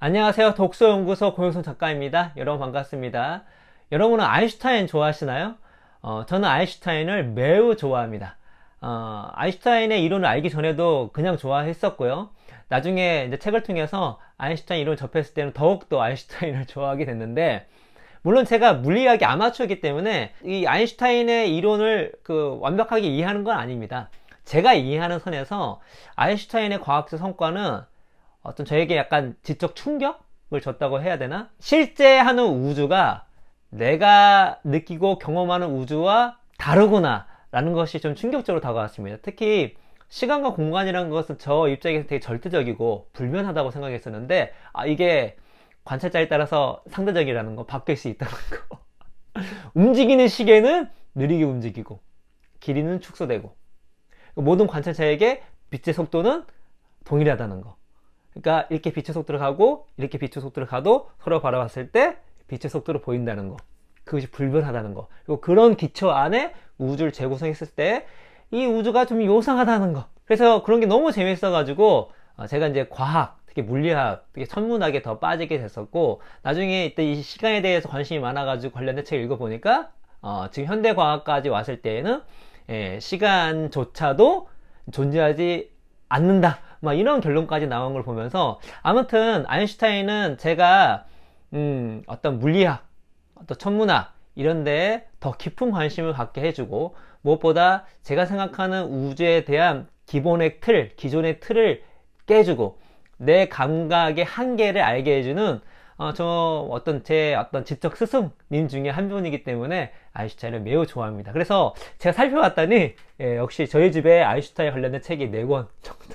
안녕하세요. 독서연구소 고영선 작가입니다. 여러분 반갑습니다. 여러분은 아인슈타인 좋아하시나요? 저는 아인슈타인을 매우 좋아합니다. 아인슈타인의 이론을 알기 전에도 그냥 좋아했었고요. 나중에 이제 책을 통해서 아인슈타인 이론을 접했을 때는 더욱더 아인슈타인을 좋아하게 됐는데, 물론 제가 물리학이 아마추어이기 때문에 이 아인슈타인의 이론을 완벽하게 이해하는 건 아닙니다. 제가 이해하는 선에서 아인슈타인의 과학적 성과는 어떤 저에게 약간 지적 충격을 줬다고 해야 되나? 실제 하는 우주가 내가 느끼고 경험하는 우주와 다르구나 라는 것이 좀 충격적으로 다가왔습니다. 특히 시간과 공간이라는 것은 저 입장에서 되게 절대적이고 불변하다고 생각했었는데, 이게 관찰자에 따라서 상대적이라는 거, 바뀔 수 있다는 거. 움직이는 시계는 느리게 움직이고 길이는 축소되고, 모든 관찰자에게 빛의 속도는 동일하다는 거. 그러니까 이렇게 빛의 속도로 가고 이렇게 빛의 속도로 가도 서로 바라봤을 때 빛의 속도로 보인다는 거, 그것이 불변하다는 거. 그리고 그런 기초 안에 우주를 재구성했을 때 이 우주가 좀 요상하다는 거. 그래서 그런 게 너무 재밌어 가지고 제가 이제 과학, 특히 물리학, 특히 천문학에 더 빠지게 됐었고, 나중에 이때 이 시간에 대해서 관심이 많아 가지고 관련된 책을 읽어보니까 지금 현대과학까지 왔을 때에는 시간조차도 존재하지 않는다, 막 이런 결론까지 나온 걸 보면서, 아무튼 아인슈타인은 제가 어떤 물리학, 어떤 천문학 이런 데에 더 깊은 관심을 갖게 해주고, 무엇보다 제가 생각하는 우주에 대한 기본의 틀, 기존의 틀을 깨주고 내 감각의 한계를 알게 해주는 제 어떤 지적 스승님 중에 한 분이기 때문에 아인슈타인을 매우 좋아합니다. 그래서 제가 살펴봤더니 역시 저희 집에 아인슈타인 관련된 책이 4권 정도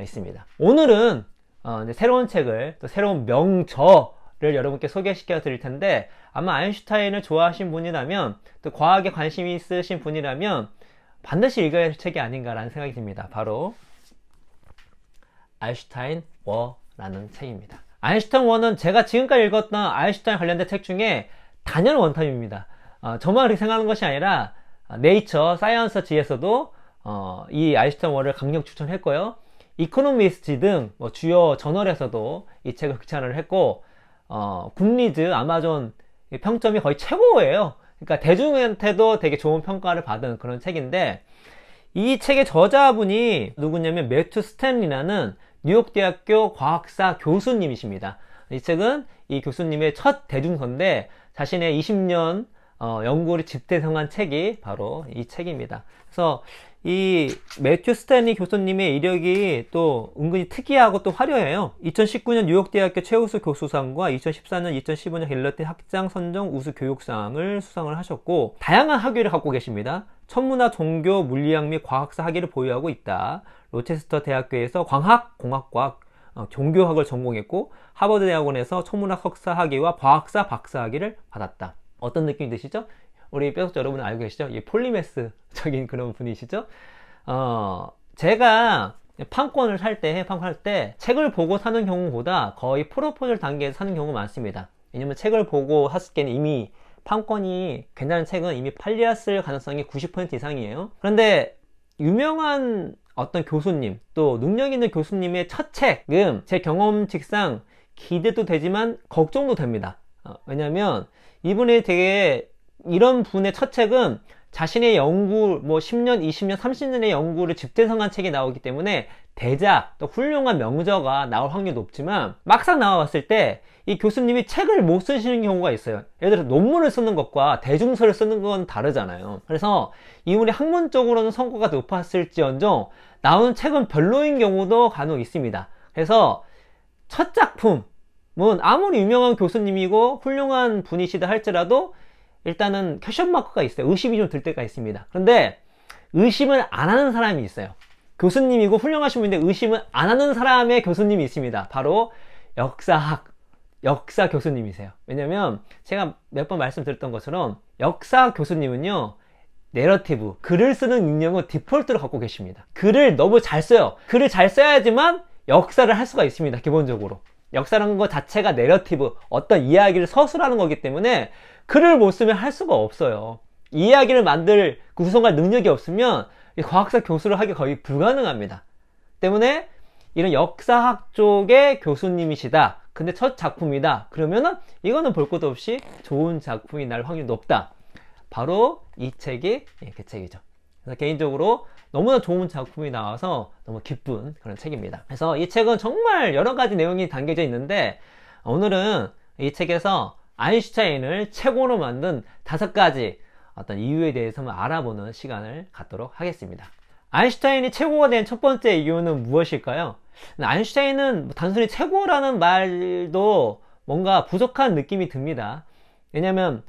있습니다. 오늘은 이제 새로운 책을, 또 새로운 명저를 여러분께 소개시켜 드릴 텐데, 아마 아인슈타인을 좋아하신 분이라면, 또 과학에 관심이 있으신 분이라면 반드시 읽어야 할 책이 아닌가라는 생각이 듭니다. 바로 아인슈타인 워라는 책입니다. 아인슈타인 워는 제가 지금까지 읽었던 아인슈타인 관련된 책 중에 단연 원탑입니다. 저만 그렇게 생각하는 것이 아니라 네이처, 사이언스지에서도 이 아인슈타인 워를 강력 추천했고요. 이코노미스트 등 주요 저널에서도 이 책을 극찬을 했고, 굿리즈, 아마존 평점이 거의 최고예요. 그러니까 대중한테도 되게 좋은 평가를 받은 그런 책인데, 이 책의 저자분이 누구냐면 매튜 스탠리라는 뉴욕대학교 과학사 교수님이십니다. 이 책은 이 교수님의 첫 대중서인데, 자신의 20년 연구를 집대성한 책이 바로 이 책입니다. 그래서 이 매튜 스탠리 교수님의 이력이 또 은근히 특이하고 또 화려해요. 2019년 뉴욕대학교 최우수 교수상과 2014년, 2015년 갤러틴 학장 선정 우수 교육상을 수상을 하셨고, 다양한 학위를 갖고 계십니다. 천문학, 종교, 물리학 및 과학사 학위를 보유하고 있다. 로체스터 대학교에서 광학, 공학과학, 종교학을 전공했고, 하버드 대학원에서 천문학 석사 학위와 과학사 박사 학위를 받았다. 어떤 느낌이 드시죠? 우리 뼈독자 여러분은 알고 계시죠? 이 폴리메스적인 그런 분이시죠? 제가 판권을 살 때 책을 보고 사는 경우보다 거의 프로포절 단계에서 사는 경우가 많습니다. 왜냐면 책을 보고 샀을 때는 이미 판권이 괜찮은 책은 이미 팔렸을 가능성이 90% 이상이에요. 그런데 유명한 어떤 교수님, 또 능력 있는 교수님의 첫 책은 제 경험칙상 기대도 되지만 걱정도 됩니다. 왜냐면 이분이 되게, 이런 분의 첫 책은 자신의 연구, 10년, 20년, 30년의 연구를 집대성한 책이 나오기 때문에 대작, 또 훌륭한 명저가 나올 확률이 높지만, 막상 나와봤을 때 이 교수님이 책을 못 쓰시는 경우가 있어요. 예를 들어 논문을 쓰는 것과 대중서를 쓰는 건 다르잖아요. 그래서 이분이 학문적으로는 성과가 높았을지언정 나오는 책은 별로인 경우도 간혹 있습니다. 그래서 첫 작품은 아무리 유명한 교수님이고 훌륭한 분이시다 할지라도 일단은 퀘션 마크가 있어요. 의심이 좀 들 때가 있습니다. 그런데 의심을 안 하는 사람이 있어요. 교수님이고 훌륭하신 분인데 의심을 안 하는 사람의 교수님이 있습니다. 바로 역사 교수님이세요. 왜냐면 제가 몇 번 말씀드렸던 것처럼 역사 교수님은요, 내러티브, 글을 쓰는 능력은 디폴트로 갖고 계십니다. 글을 너무 잘 써요. 글을 잘 써야지만 역사를 할 수가 있습니다. 기본적으로 역사라는 것 자체가 내러티브, 어떤 이야기를 서술하는 거기 때문에 글을 못 쓰면 할 수가 없어요. 이야기를 만들 구성할 능력이 없으면 과학사 교수를 하기 거의 불가능합니다. 때문에 이런 역사학 쪽의 교수님이시다. 근데 첫 작품이다. 그러면은 이거는 볼 것도 없이 좋은 작품이 날 확률이 높다. 바로 이 책이 그 책이죠. 그래서 개인적으로 너무나 좋은 작품이 나와서 너무 기쁜 그런 책입니다. 그래서 이 책은 정말 여러 가지 내용이 담겨져 있는데 오늘은 이 책에서 아인슈타인을 최고로 만든 5가지 어떤 이유에 대해서만 알아보는 시간을 갖도록 하겠습니다. 아인슈타인이 최고가 된 첫 번째 이유는 무엇일까요? 아인슈타인은 단순히 최고라는 말도 뭔가 부족한 느낌이 듭니다. 왜냐면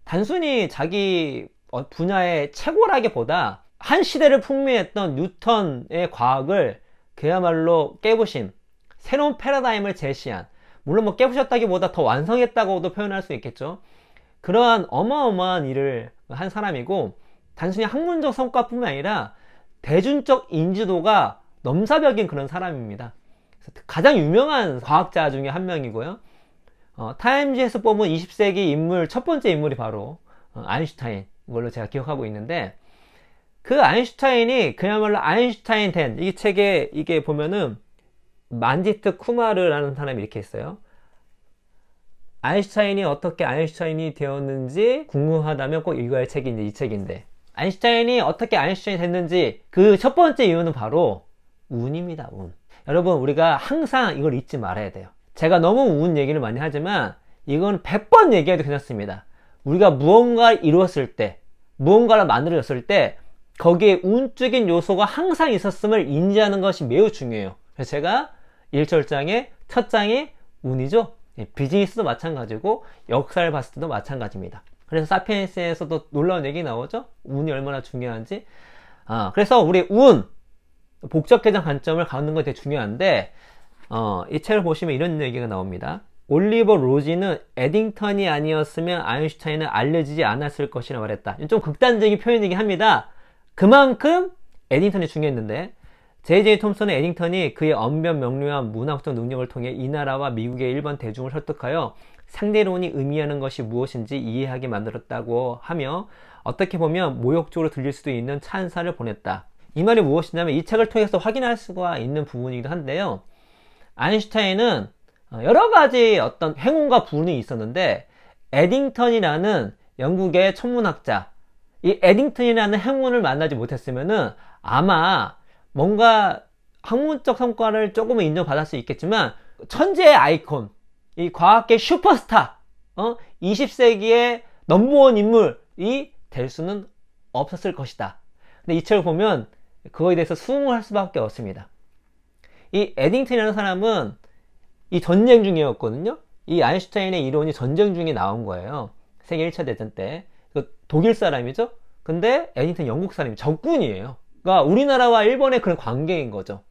단순히 자기 분야의 최고라기보다 한 시대를 풍미했던 뉴턴의 과학을 그야말로 깨부신 새로운 패러다임을 제시한, 물론 뭐 깨부셨다기보다 더 완성했다고도 표현할 수 있겠죠. 그러한 어마어마한 일을 한 사람이고 단순히 학문적 성과뿐만 아니라 대중적 인지도가 넘사벽인 그런 사람입니다. 가장 유명한 과학자 중에 한 명이고요. 타임지에서 뽑은 20세기 인물 첫 번째 인물이 바로 아인슈타인, 이걸로 제가 기억하고 있는데, 그 아인슈타인이 그야말로 아인슈타인 된, 이 책에 이게 보면은 만지트 쿠마르라는 사람이 이렇게 했어요. 아인슈타인이 어떻게 아인슈타인이 되었는지 궁금하다면 꼭 읽어야 할 책이 이제 이 책인데, 아인슈타인이 어떻게 아인슈타인이 됐는지 그 첫 번째 이유는 바로 운입니다. 운. 여러분, 우리가 항상 이걸 잊지 말아야 돼요. 제가 너무 운 얘기를 많이 하지만 이건 100번 얘기해도 괜찮습니다. 우리가 무언가를 이루었을 때, 무언가를 만들어졌을 때 거기에 운적인 요소가 항상 있었음을 인지하는 것이 매우 중요해요. 그래서 제가 1절장의 첫 장이 운이죠. 비즈니스도 마찬가지고 역사를 봤을 때도 마찬가지입니다. 그래서 사피엔스에서도 놀라운 얘기 나오죠. 운이 얼마나 중요한지. 그래서 우리 운, 복잡계정 관점을 갖는 거 되게 중요한데, 이 책을 보시면 이런 얘기가 나옵니다. 올리버 로지는 에딩턴이 아니었으면 아인슈타인은 알려지지 않았을 것이라 말했다. 좀 극단적인 표현이긴 합니다. 그만큼 에딩턴이 중요했는데, J.J. 톰슨은 에딩턴이 그의 언변 명료한 문학적 능력을 통해 이 나라와 미국의 일반 대중을 설득하여 상대론이 의미하는 것이 무엇인지 이해하게 만들었다고 하며, 어떻게 보면 모욕적으로 들릴 수도 있는 찬사를 보냈다. 이 말이 무엇이냐면 이 책을 통해서 확인할 수가 있는 부분이기도 한데요. 아인슈타인은 여러 가지 어떤 행운과 불운이 있었는데, 에딩턴이라는 영국의 천문학자, 이 에딩턴이라는 행운을 만나지 못했으면은 아마 뭔가 학문적 성과를 조금은 인정받을 수 있겠지만 천재의 아이콘, 이 과학계 슈퍼스타, 20세기의 넘버원 인물이 될 수는 없었을 것이다. 근데 이 책을 보면 그거에 대해서 수긍할 수밖에 없습니다. 이 에딩턴이라는 사람은 이 전쟁 중이었거든요. 이 아인슈타인의 이론이 전쟁 중에 나온 거예요. 세계 1차 대전 때. 독일 사람이죠. 근데 에딩턴 영국 사람이 적군이에요. 그러니까 우리나라와 일본의 그런 관계인 거죠.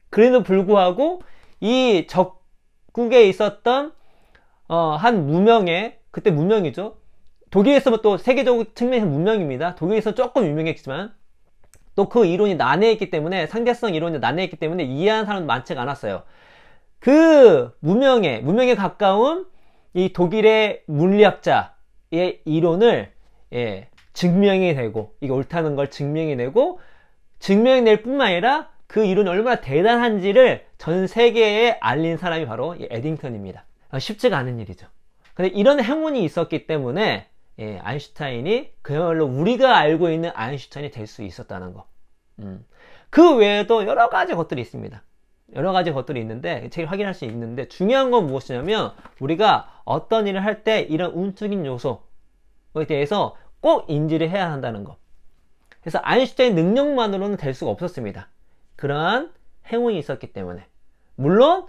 그래도 불구하고 이 적국에 있었던 한 무명의, 그때 무명이죠. 독일에서 또 세계적 측면에서 무명입니다. 독일에서 조금 유명했지만 또 그 이론이 난해했기 때문에, 상대성 이론이 난해했기 때문에 이해하는 사람도 많지가 않았어요. 그 무명에 가까운 이 독일의 물리학자의 이론을 증명이 되고, 이게 옳다는 걸 증명이 되고, 증명이 낼 뿐만 아니라 그 이론이 얼마나 대단한지를 전 세계에 알린 사람이 바로 이 에딩턴입니다. 쉽지가 않은 일이죠. 근데 이런 행운이 있었기 때문에 아인슈타인이 그야말로 우리가 알고 있는 아인슈타인이 될 수 있었다는 거. 그 외에도 여러 가지 것들이 있습니다. 여러 가지 것들이 있는데 책을 확인할 수 있는데, 중요한 건 무엇이냐면 우리가 어떤 일을 할 때 이런 운적인 요소에 대해서 꼭 인지를 해야 한다는 거. 그래서 아인슈타인 능력만으로는 될 수가 없었습니다. 그러한 행운이 있었기 때문에. 물론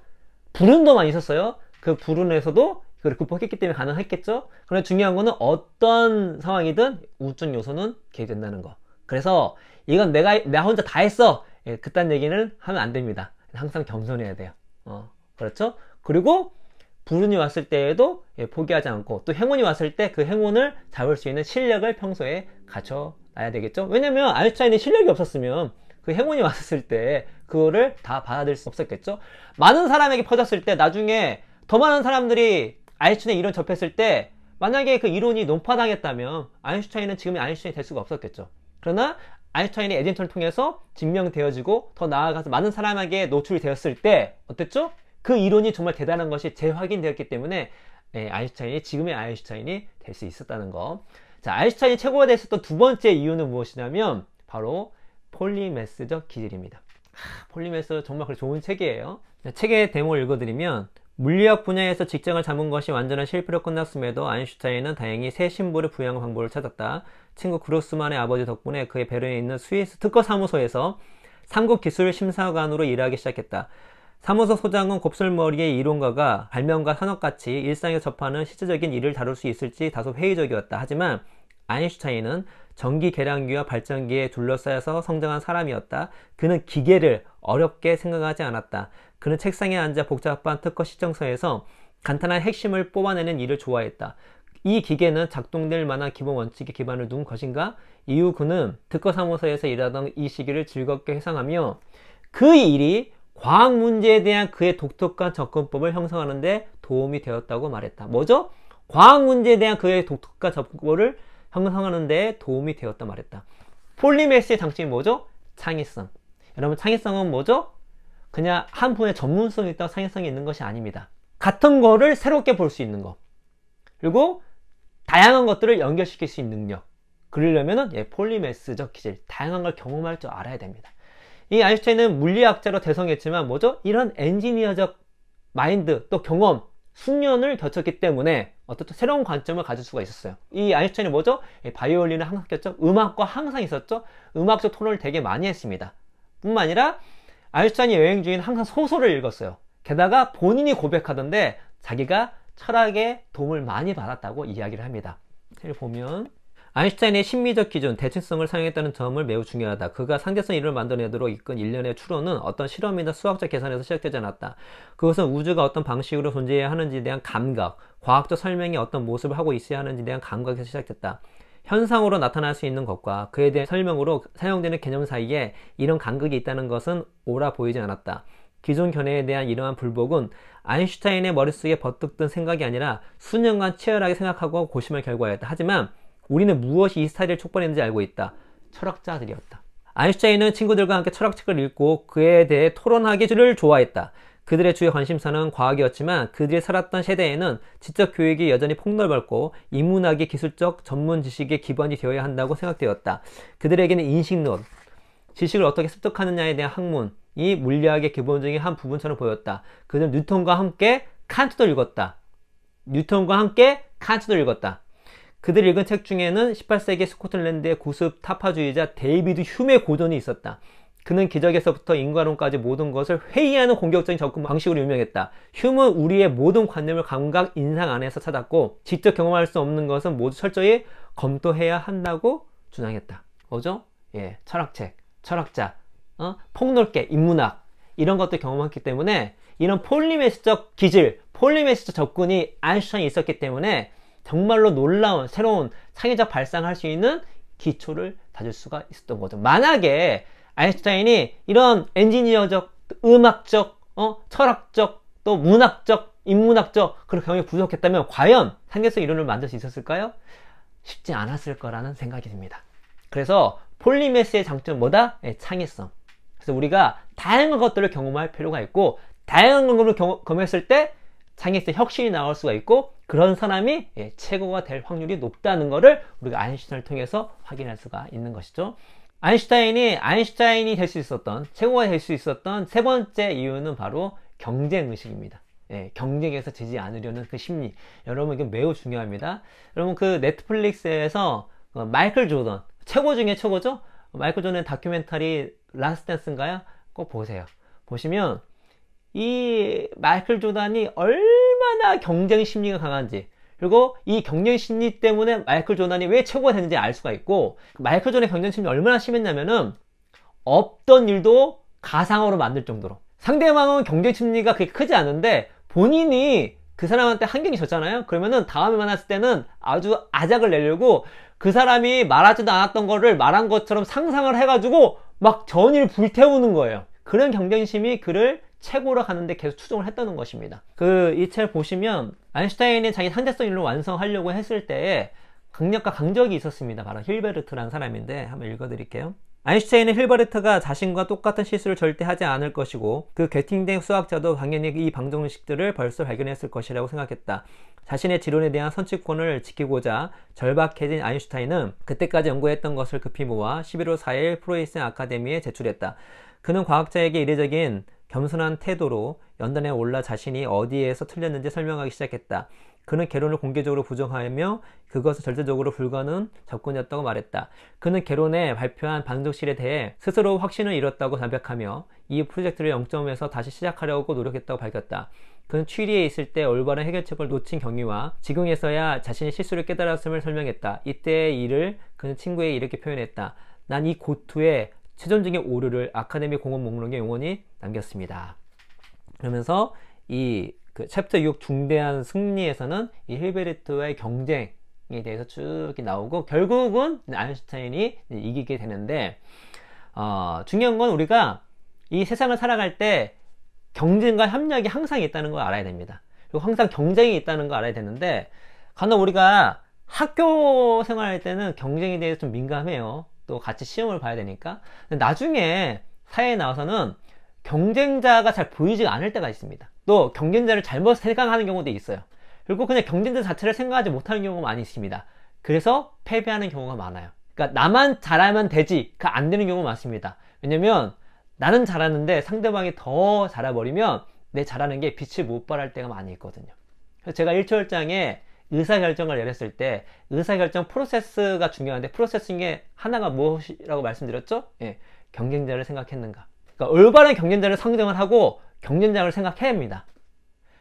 불운도 많이 있었어요. 그 불운에서도 그걸 극복했기 때문에 가능했겠죠. 그런데 중요한 거는 어떤 상황이든 우적 요소는 개입된다는 거. 그래서 이건 나 혼자 다 했어, 그딴 얘기는 하면 안 됩니다. 항상 겸손해야 돼요. 그렇죠? 그리고 불운이 왔을 때에도 포기하지 않고, 또 행운이 왔을 때 그 행운을 잡을 수 있는 실력을 평소에 갖춰놔야 되겠죠. 왜냐면 아인슈타인이 실력이 없었으면 그 행운이 왔을 때 그거를 다 받아들일 수 없었겠죠. 많은 사람에게 퍼졌을 때 나중에 더 많은 사람들이 아인슈타인의 이론 접했을 때 만약에 그 이론이 논파당했다면 아인슈타인은 지금 아인슈타인이 될 수가 없었겠죠. 그러나 아인슈타인의 에디턴을 통해서 증명되어지고 더 나아가서 많은 사람에게 노출이 되었을 때 어땠죠? 그 이론이 정말 대단한 것이 재확인되었기 때문에 아인슈타인이 지금의 아인슈타인이 될 수 있었다는 거. 자, 아인슈타인이 최고가 됐었던 두 번째 이유는 무엇이냐면 바로 폴리메스적 기질입니다. 폴리메스 정말 좋은 책이에요. 책의 대목을 읽어드리면 물리학 분야에서 직장을 잡은 것이 완전한 실패로 끝났음에도 아인슈타인은 다행히 새 신부를 부양하는 방법을 찾았다. 친구 그로스만의 아버지 덕분에 그의 베른에 있는 스위스 특허 사무소에서 3급 기술 심사관으로 일하기 시작했다. 사무소 소장은 곱슬머리의 이론가가 발명가 산업같이 일상에 접하는 실질적인 일을 다룰 수 있을지 다소 회의적이었다. 하지만 아인슈타인은 전기 계량기와 발전기에 둘러싸여서 성장한 사람이었다. 그는 기계를 어렵게 생각하지 않았다. 그는 책상에 앉아 복잡한 특허 시청서에서 간단한 핵심을 뽑아내는 일을 좋아했다. 이 기계는 작동될 만한 기본 원칙에 기반을 둔 것인가? 이후 그는 특허 사무소에서 일하던 이 시기를 즐겁게 회상하며 그 일이 과학 문제에 대한 그의 독특한 접근법을 형성하는 데 도움이 되었다고 말했다. 뭐죠? 과학 문제에 대한 그의 독특한 접근법을 형성하는 데 도움이 되었다 말했다. 폴리메스의 장점이 뭐죠? 창의성. 여러분, 창의성은 뭐죠? 그냥 한 분의 전문성이 있다고 창의성이 있는 것이 아닙니다. 같은 거를 새롭게 볼 수 있는 거. 그리고 다양한 것들을 연결시킬 수 있는 능력. 그러려면은 폴리메스적 기질, 다양한 걸 경험할 줄 알아야 됩니다. 이 아인슈타인은 물리학자로 대성했지만 뭐죠? 이런 엔지니어적 마인드, 또 경험, 숙련을 거쳤기 때문에 어떤 새로운 관점을 가질 수가 있었어요. 이 아인슈타인이 뭐죠? 바이올린을 항상 꼈죠? 음악과 항상 있었죠? 음악적 토론을 되게 많이 했습니다. 뿐만 아니라 아인슈타인이 여행 중에 항상 소설을 읽었어요. 게다가 본인이 고백하던데 자기가 철학의 도움을 많이 받았다고 이야기를 합니다. 여기 보면 아인슈타인의 심리적 기준, 대칭성을 사용했다는 점을 매우 중요하다. 그가 상대성 이론을 만들어내도록 이끈 일련의 추론은 어떤 실험이나 수학적 계산에서 시작되지 않았다. 그것은 우주가 어떤 방식으로 존재해야 하는지에 대한 감각, 과학적 설명이 어떤 모습을 하고 있어야 하는지에 대한 감각에서 시작됐다. 현상으로 나타날 수 있는 것과 그에 대한 설명으로 사용되는 개념 사이에 이런 간극이 있다는 것은 옳아 보이지 않았다. 기존 견해에 대한 이러한 불복은 아인슈타인의 머릿속에 버뜩 든 생각이 아니라 수년간 치열하게 생각하고 고심할 결과였다. 하지만 우리는 무엇이 이 스타일을 촉발했는지 알고 있다. 철학자들이었다. 아인슈타인은 친구들과 함께 철학책을 읽고 그에 대해 토론하기를 좋아했다. 그들의 주요 관심사는 과학이었지만 그들이 살았던 세대에는 지적 교육이 여전히 폭넓었고 인문학이 기술적 전문 지식의 기반이 되어야 한다고 생각되었다. 그들에게는 인식론, 지식을 어떻게 습득하느냐에 대한 학문이 물리학의 기본적인 한 부분처럼 보였다. 그들은 뉴턴과 함께 칸트도 읽었다. 그들이 읽은 책 중에는 18세기 스코틀랜드의 구습 타파주의자 데이비드 휴메의 고전이 있었다. 그는 기적에서부터 인과론까지 모든 것을 회의하는 공격적인 접근 방식으로 유명했다. 휴메는 우리의 모든 관념을 감각, 인상 안에서 찾았고 직접 경험할 수 없는 것은 모두 철저히 검토해야 한다고 주장했다. 뭐죠? 철학책, 철학자, 폭넓게 인문학 이런 것도 경험했기 때문에 이런 폴리메스적 기질, 폴리메스적 접근이 아인슈타인이 있었기 때문에 정말로 놀라운 새로운 창의적 발상할 수 있는 기초를 다질 수가 있었던 거죠. 만약에 아인슈타인이 이런 엔지니어적, 음악적, 철학적, 또 문학적, 인문학적 그런 경험이 부족했다면 과연 상대성 이론을 만들 수 있었을까요? 쉽지 않았을 거라는 생각이 듭니다. 그래서 폴리메스의 장점은 뭐다? 창의성. 그래서 우리가 다양한 것들을 경험할 필요가 있고 다양한 것을 경험했을 때 창의성 혁신이 나올 수가 있고 그런 사람이 최고가 될 확률이 높다는 것을 우리가 아인슈타인을 통해서 확인할 수가 있는 것이죠. 아인슈타인이 될 수 있었던, 최고가 될 수 있었던 세 번째 이유는 바로 경쟁의식입니다. 경쟁에서 지지 않으려는 그 심리. 여러분, 이게 매우 중요합니다. 여러분, 그 넷플릭스에서 마이클 조던, 최고 중에 최고죠? 마이클 조던의 다큐멘터리 라스트 댄스인가요? 꼭 보세요. 보시면 이 마이클 조던이 얼마나 경쟁 심리가 강한지, 그리고 이 경쟁 심리 때문에 마이클 조던이 왜 최고가 됐는지 알 수가 있고, 마이클 조던의 경쟁 심리 얼마나 심했냐면은 없던 일도 가상으로 만들 정도로. 상대방은 경쟁 심리가 그렇게 크지 않은데 본인이 그 사람한테 한 경기 졌잖아요. 그러면은 다음에 만났을 때는 아주 아작을 내려고 그 사람이 말하지도 않았던 거를 말한 것처럼 상상을 해가지고 막 전의를 불태우는 거예요. 그런 경쟁심이 그를 최고로 가는데 계속 추종을 했다는 것입니다. 이 책 보시면 아인슈타인이 자기 상대성 이론을 완성하려고 했을 때에 강력과 강적이 있었습니다. 바로 힐베르트라는 사람인데 한번 읽어드릴게요. 아인슈타인은 힐버트가 자신과 똑같은 실수를 절대 하지 않을 것이고 그 게팅된 수학자도 당연히 이 방정식들을 벌써 발견했을 것이라고 생각했다. 자신의 지론에 대한 선취권을 지키고자 절박해진 아인슈타인은 그때까지 연구했던 것을 급히 모아 11월 4일 프로이센 아카데미에 제출했다. 그는 과학자에게 이례적인 겸손한 태도로 연단에 올라 자신이 어디에서 틀렸는지 설명하기 시작했다. 그는 개론을 공개적으로 부정하며 그것은 절대적으로 불가능한 접근이었다고 말했다. 그는 개론에 발표한 방정식에 대해 스스로 확신을 잃었다고 담백하며 이 프로젝트를 0점에서 다시 시작하려고 노력했다고 밝혔다. 그는 취리에 있을 때 올바른 해결책을 놓친 경위와 지금에서야 자신의 실수를 깨달았음을 설명했다. 이때의 일을 그는 친구에게 이렇게 표현했다. 난 이 고투의 최종적인 오류를 아카데미 공원 목록에 영원히 남겼습니다. 그러면서 이 챕터 6 중대한 승리에서는 이 힐베르트와의 경쟁에 대해서 쭉 나오고 결국은 아인슈타인이 이기게 되는데 중요한 건 우리가 이 세상을 살아갈 때 경쟁과 협력이 항상 있다는 걸 알아야 됩니다. 그리고 항상 경쟁이 있다는 걸 알아야 되는데 간혹 우리가 학교 생활할 때는 경쟁에 대해서 좀 민감해요. 또 같이 시험을 봐야 되니까. 근데 나중에 사회에 나와서는 경쟁자가 잘 보이지 않을 때가 있습니다. 또 경쟁자를 잘못 생각하는 경우도 있어요. 그리고 그냥 경쟁자 자체를 생각하지 못하는 경우가 많이 있습니다. 그래서 패배하는 경우가 많아요. 그러니까 나만 잘하면 되지가 안 되는 경우가 많습니다. 왜냐면 나는 잘하는데 상대방이 더 잘해버리면 내 잘하는 게 빛을 못 발할 때가 많이 있거든요. 그래서 제가 1초월장에 의사결정을 내렸을 때 의사결정 프로세스가 중요한데 프로세스 중에 하나가 무엇이라고 말씀드렸죠? 예, 경쟁자를 생각했는가. 그러니까 올바른 경쟁자를 상정을 하고 경쟁자를 생각해야 합니다.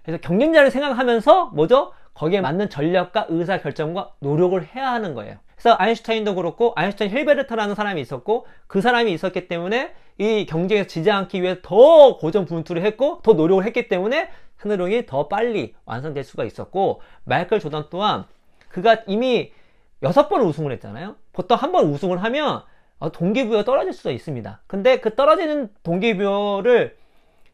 그래서 경쟁자를 생각하면서 뭐죠? 거기에 맞는 전략과 의사결정과 노력을 해야 하는 거예요. 그래서 아인슈타인도 그렇고 아인슈타인 힐베르트라는 사람이 있었고 그 사람이 있었기 때문에 이 경쟁에서 지지 않기 위해 더 고전분투를 했고 더 노력을 했기 때문에 상대론이 더 빨리 완성될 수가 있었고 마이클 조던 또한 그가 이미 6번 우승을 했잖아요. 보통 한 번 우승을 하면 동기부여가 떨어질 수가 있습니다. 근데 그 떨어지는 동기부여를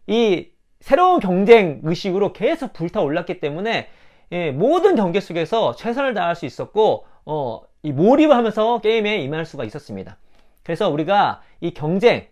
이 새로운 경쟁 의식으로 계속 불타올랐기 때문에 모든 경기 속에서 최선을 다할 수 있었고 이 몰입을 하면서 게임에 임할 수가 있었습니다. 그래서 우리가 이 경쟁자를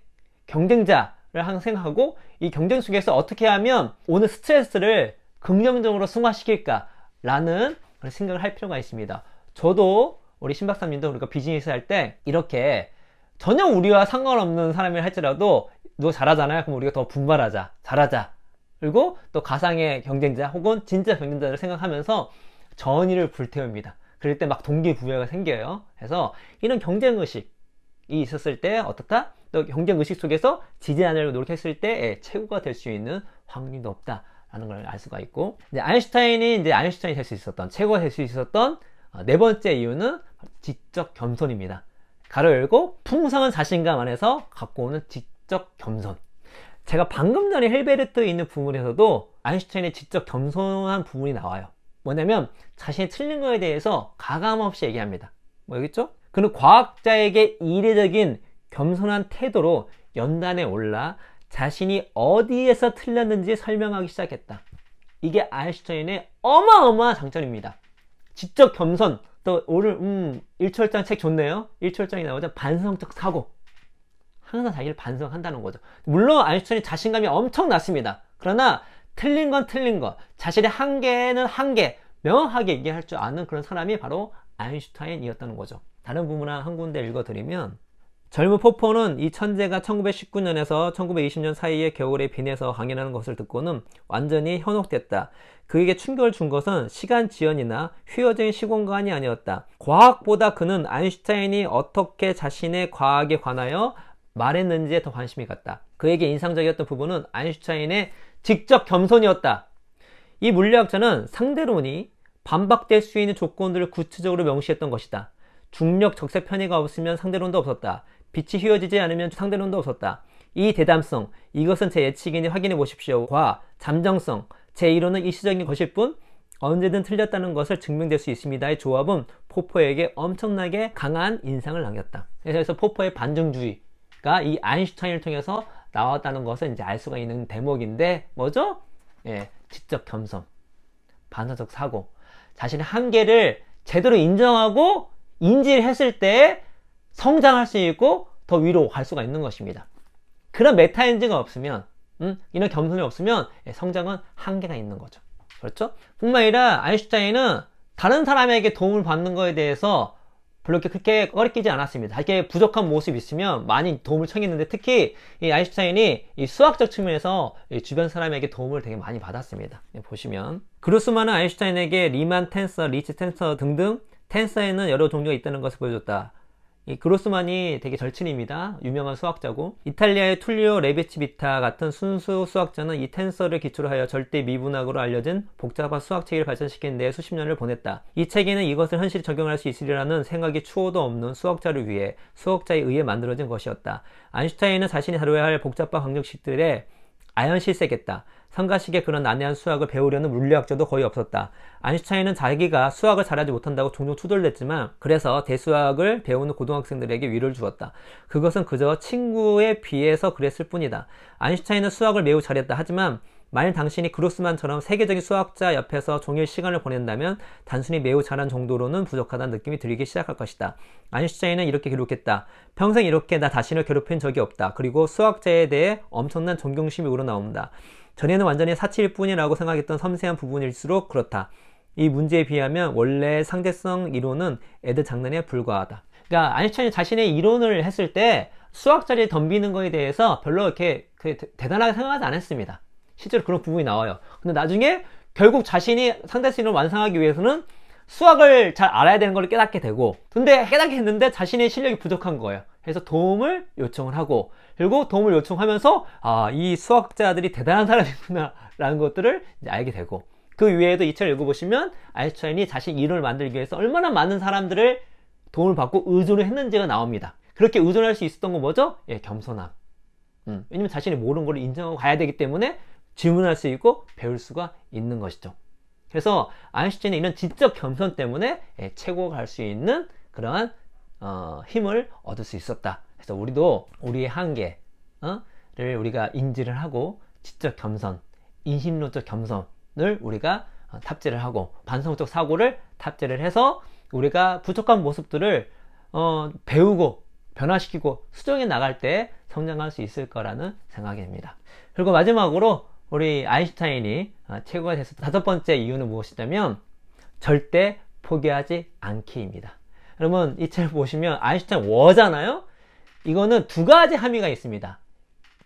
항상 생각하고 이 경쟁 속에서 어떻게 하면 오늘 스트레스를 긍정적으로 승화시킬까 라는 그런 생각을 할 필요가 있습니다. 저도 우리 신박사님도 우리가 비즈니스 할 때 이렇게 전혀 우리와 상관없는 사람이 할지라도 너 잘하잖아요. 그럼 우리가 더 분발하자. 잘하자. 그리고 또 가상의 경쟁자 혹은 진짜 경쟁자를 생각하면서 전의를 불태웁니다. 그럴 때 막 동기부여가 생겨요. 그래서 이런 경쟁의식이 있었을 때 어떻다? 또 경쟁의식 속에서 지지 않으려고 노력했을 때 최고가 될 수 있는 확률이 높다라는 걸 알 수가 있고 이제 아인슈타인이 될 수 있었던 최고가 될 수 있었던 네 번째 이유는 지적 겸손입니다. 가로 열고 풍성한 자신감 안에서 갖고 오는 지적 겸손. 제가 방금 전에 힐베르트에 있는 부분에서도 아인슈타인의 지적 겸손한 부분이 나와요. 뭐냐면 자신이 틀린 거에 대해서 가감없이 얘기합니다. 뭐겠죠? 그는 과학자에게 이례적인 겸손한 태도로 연단에 올라 자신이 어디에서 틀렸는지 설명하기 시작했다. 이게 아인슈타인의 어마어마한 장점입니다. 지적 겸손. 또 오늘 1초월장 책 좋네요. 1초월장이 나오자 반성적 사고. 항상 자기를 반성한다는 거죠. 물론 아인슈타인이 자신감이 엄청 났습니다. 그러나 틀린 건 틀린 것, 자신의 한계는 한계, 명확하게 얘기할 줄 아는 그런 사람이 바로 아인슈타인이었다는 거죠. 다른 부분 한 군데 읽어드리면 젊은 포포는 이 천재가 1919년에서 1920년 사이에 겨울에 빈에서 강연하는 것을 듣고는 완전히 현혹됐다. 그에게 충격을 준 것은 시간 지연이나 휴여적인 시공간이 아니었다. 과학보다 그는 아인슈타인이 어떻게 자신의 과학에 관하여 말했는지에 더 관심이 갔다. 그에게 인상적이었던 부분은 아인슈타인의 지적 겸손이었다. 이 물리학자는 상대론이 반박될 수 있는 조건들을 구체적으로 명시했던 것이다. 중력 적세 편의가 없으면 상대론도 없었다. 빛이 휘어지지 않으면 상대론도 없었다. 이 대담성, 이것은 제 예측이니 확인해 보십시오. 과 잠정성, 제 이론은 일시적인 것일 뿐 언제든 틀렸다는 것을 증명될 수 있습니다의 조합은 포포에게 엄청나게 강한 인상을 남겼다. 그래서 포포의 반증주의가 이 아인슈타인을 통해서 나왔다는 것을 이제 알 수가 있는 대목인데 뭐죠? 지적 겸손, 반사적 사고, 자신의 한계를 제대로 인정하고 인지를 했을 때 성장할 수 있고 더 위로 갈 수가 있는 것입니다. 그런 메타인지가 없으면, 이런 겸손이 없으면 성장은 한계가 있는 거죠. 그렇죠? 뿐만 아니라 아인슈타인은 다른 사람에게 도움을 받는 거에 대해서 별로 그렇게 꺼리끼지 않았습니다. 이렇게 부족한 모습이 있으면 많이 도움을 청했는데, 특히 이 아인슈타인이 이 수학적 측면에서 이 주변 사람에게 도움을 되게 많이 받았습니다. 보시면 그루스만은 아인슈타인에게 리만 텐서, 리치 텐서 등등 텐서에는 여러 종류가 있다는 것을 보여줬다. 이 그로스만이 되게 절친입니다. 유명한 수학자고, 이탈리아의 툴리오 레비치 비타 같은 순수 수학자는 이 텐서를 기초로 하여 절대 미분학으로 알려진 복잡한 수학 체계를 발전시키는 데 수십 년을 보냈다. 이 체계는 이것을 현실에 적용할 수 있으리라는 생각이 추호도 없는 수학자를 위해 수학자에 의해 만들어진 것이었다. 아인슈타인은 자신이 다뤄야 할 복잡한 방정식들에 아연실색했다. 성가시게 그런 난해한 수학을 배우려는 물리학자도 거의 없었다. 아인슈타인은 자기가 수학을 잘하지 못한다고 종종 투덜댔지만, 그래서 대수학을 배우는 고등학생들에게 위로를 주었다. 그것은 그저 친구에 비해서 그랬을 뿐이다. 아인슈타인은 수학을 매우 잘했다. 하지만 만일 당신이 그로스만처럼 세계적인 수학자 옆에서 종일 시간을 보낸다면 단순히 매우 잘한 정도로는 부족하다는 느낌이 들기 시작할 것이다. 아인슈타인은 이렇게 기록했다. 평생 이렇게 나 자신을 괴롭힌 적이 없다. 그리고 수학자에 대해 엄청난 존경심이 우러나온다. 전에는 완전히 사치일 뿐이라고 생각했던 섬세한 부분일수록 그렇다. 이 문제에 비하면 원래 상대성 이론은 애들 장난에 불과하다. 그러니까 아인슈타인이 자신의 이론을 했을 때 수학자리에 덤비는 거에 대해서 별로 이렇게 대단하게 생각하지 않았습니다. 실제로 그런 부분이 나와요. 근데 나중에 결국 자신이 상대성 이론을 완성하기 위해서는 수학을 잘 알아야 되는 걸 깨닫게 되고, 근데 깨닫게 했는데 자신의 실력이 부족한 거예요. 그래서 도움을 요청을 하고, 그리고 도움을 요청하면서 이 수학자들이 대단한 사람이구나 라는 것들을 이제 알게 되고, 그 외에도 이 책을 읽어보시면 아인슈타인이 자신 이론을 만들기 위해서 얼마나 많은 사람들을 도움을 받고 의존을 했는지가 나옵니다. 그렇게 의존할 수 있었던 건 뭐죠? 예, 겸손함. 왜냐면 자신이 모르는 걸 인정하고 가야 되기 때문에 질문할 수 있고 배울 수가 있는 것이죠. 그래서 아인슈타인은 이런 지적 겸손 때문에 최고 갈 수 있는 그러한 힘을 얻을 수 있었다. 그래서 우리도 우리의 한계를 우리가 인지를 하고, 지적 겸손, 인심론적 겸손을 우리가 탑재를 하고, 반성적 사고를 탑재를 해서 우리가 부족한 모습들을 배우고 변화시키고 수정해 나갈 때 성장할 수 있을 거라는 생각이 듭니다. 그리고 마지막으로 우리 아인슈타인이 최고가 됐을 다섯 번째 이유는 무엇이냐면 절대 포기하지 않기입니다. 여러분 이 책을 보시면 아인슈타인 워잖아요. 이거는 두 가지 함의가 있습니다.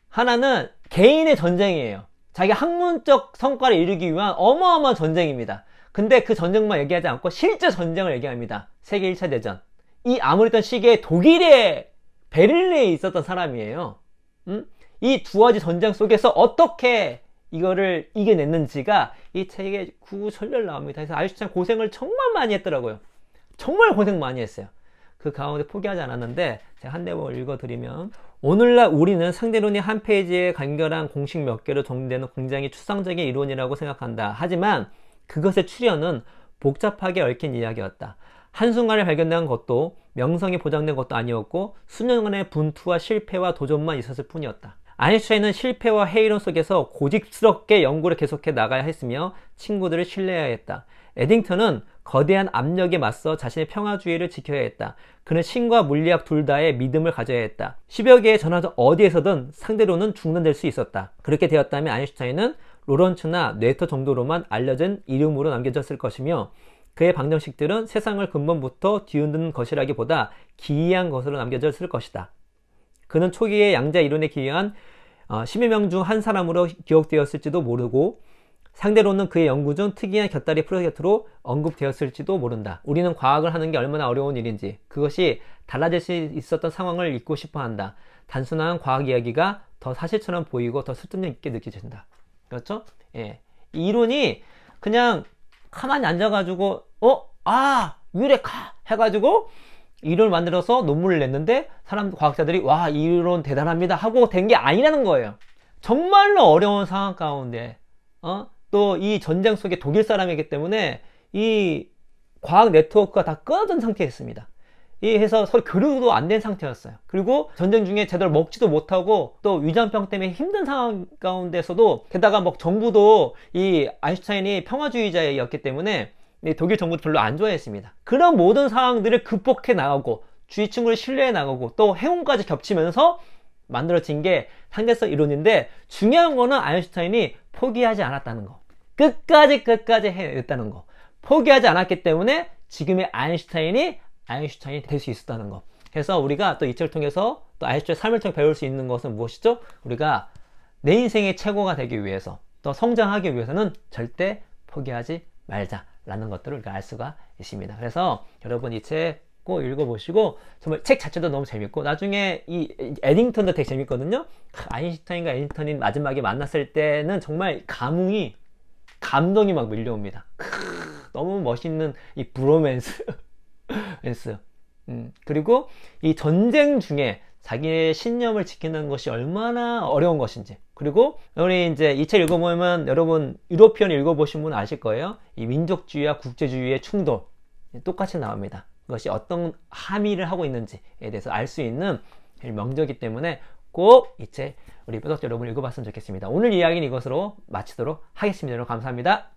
하나는 개인의 전쟁이에요. 자기 학문적 성과를 이루기 위한 어마어마한 전쟁입니다. 근데 그 전쟁만 얘기하지 않고 실제 전쟁을 얘기합니다. 세계 1차 대전. 이 아무랬던 시기에 독일의 베를린에 있었던 사람이에요. 이 두 가지 전쟁 속에서 어떻게 이거를 이겨냈는지가 이 책에 구구절절 나옵니다. 그래서 아인슈타인 고생을 정말 많이 했더라고요. 정말 고생 많이 했어요. 그 가운데 포기하지 않았는데 제가 한 대목을 읽어드리면, 오늘날 우리는 상대론이 한 페이지에 간결한 공식 몇 개로 정리되는 굉장히 추상적인 이론이라고 생각한다. 하지만 그것의 출현은 복잡하게 얽힌 이야기였다. 한순간에 발견된 것도 명성이 보장된 것도 아니었고 수년간의 분투와 실패와 도전만 있었을 뿐이었다. 아인슈타인은 실패와 회의론 속에서 고집스럽게 연구를 계속해 나가야 했으며 친구들을 신뢰해야 했다. 에딩턴은 거대한 압력에 맞서 자신의 평화주의를 지켜야 했다. 그는 신과 물리학 둘 다의 믿음을 가져야 했다. 10여 개의 전화선 어디에서든 상대로는 중단될 수 있었다. 그렇게 되었다면 아인슈타인은 로런츠나 뇌터 정도로만 알려진 이름으로 남겨졌을 것이며, 그의 방정식들은 세상을 근본부터 뒤흔드는 것이라기보다 기이한 것으로 남겨졌을 것이다. 그는 초기의 양자 이론에 기여한 10여 명 중 한 사람으로 기억되었을지도 모르고, 상대로는 그의 연구 중 특이한 곁다리 프로젝트로 언급되었을지도 모른다. 우리는 과학을 하는 게 얼마나 어려운 일인지, 그것이 달라질 수 있었던 상황을 잊고 싶어 한다. 단순한 과학 이야기가 더 사실처럼 보이고 더 설득력 있게 느껴진다. 그렇죠? 예. 이 이론이 그냥 가만히 앉아가지고 유레카 해가지고 이론을 만들어서 논문을 냈는데 과학자들이 와, 이 이론 대단합니다 하고 된 게 아니라는 거예요. 정말로 어려운 상황 가운데 또 이 전쟁 속에 독일 사람이기 때문에 이 과학 네트워크가 다 끊어진 상태였습니다. 해서 서로 교류도 안 된 상태였어요. 그리고 전쟁 중에 제대로 먹지도 못하고 또 위장병 때문에 힘든 상황 가운데서도, 게다가 정부도 이 아인슈타인이 평화주의자였기 때문에 독일 정부도 별로 안 좋아했습니다. 그런 모든 상황들을 극복해 나가고 주위 친구를 신뢰해 나가고 또 행운까지 겹치면서 만들어진 게 상대성 이론인데, 중요한 거는 아인슈타인이 포기하지 않았다는 거. 끝까지 해냈다는 거. 포기하지 않았기 때문에 지금의 아인슈타인이 될 수 있었다는 거. 그래서 우리가 또 이 책을 통해서 또 아인슈타인의 삶을 통해 배울 수 있는 것은 무엇이죠? 우리가 내 인생의 최고가 되기 위해서 또 성장하기 위해서는 절대 포기하지 말자라는 것들을 우리가 알 수가 있습니다. 그래서 여러분 이 책 꼭 읽어보시고, 정말 책 자체도 너무 재밌고, 나중에 이 에딩턴도 되게 재밌거든요. 아인슈타인과 에딩턴이 마지막에 만났을 때는 정말 감동이 막 밀려옵니다. 너무 멋있는 이 브로맨스. 그리고 이 전쟁 중에 자기의 신념을 지키는 것이 얼마나 어려운 것인지, 그리고 우리 이제 이 책 읽어보면 여러분 유로피언 읽어보신 분은 아실 거예요. 이 민족주의와 국제주의의 충돌 똑같이 나옵니다. 그것이 어떤 함의를 하고 있는지에 대해서 알 수 있는 명저이기 때문에 꼭 이 책 우리 뼈덕 여러분 읽어봤으면 좋겠습니다. 오늘 이야기는 이것으로 마치도록 하겠습니다. 여러분 감사합니다.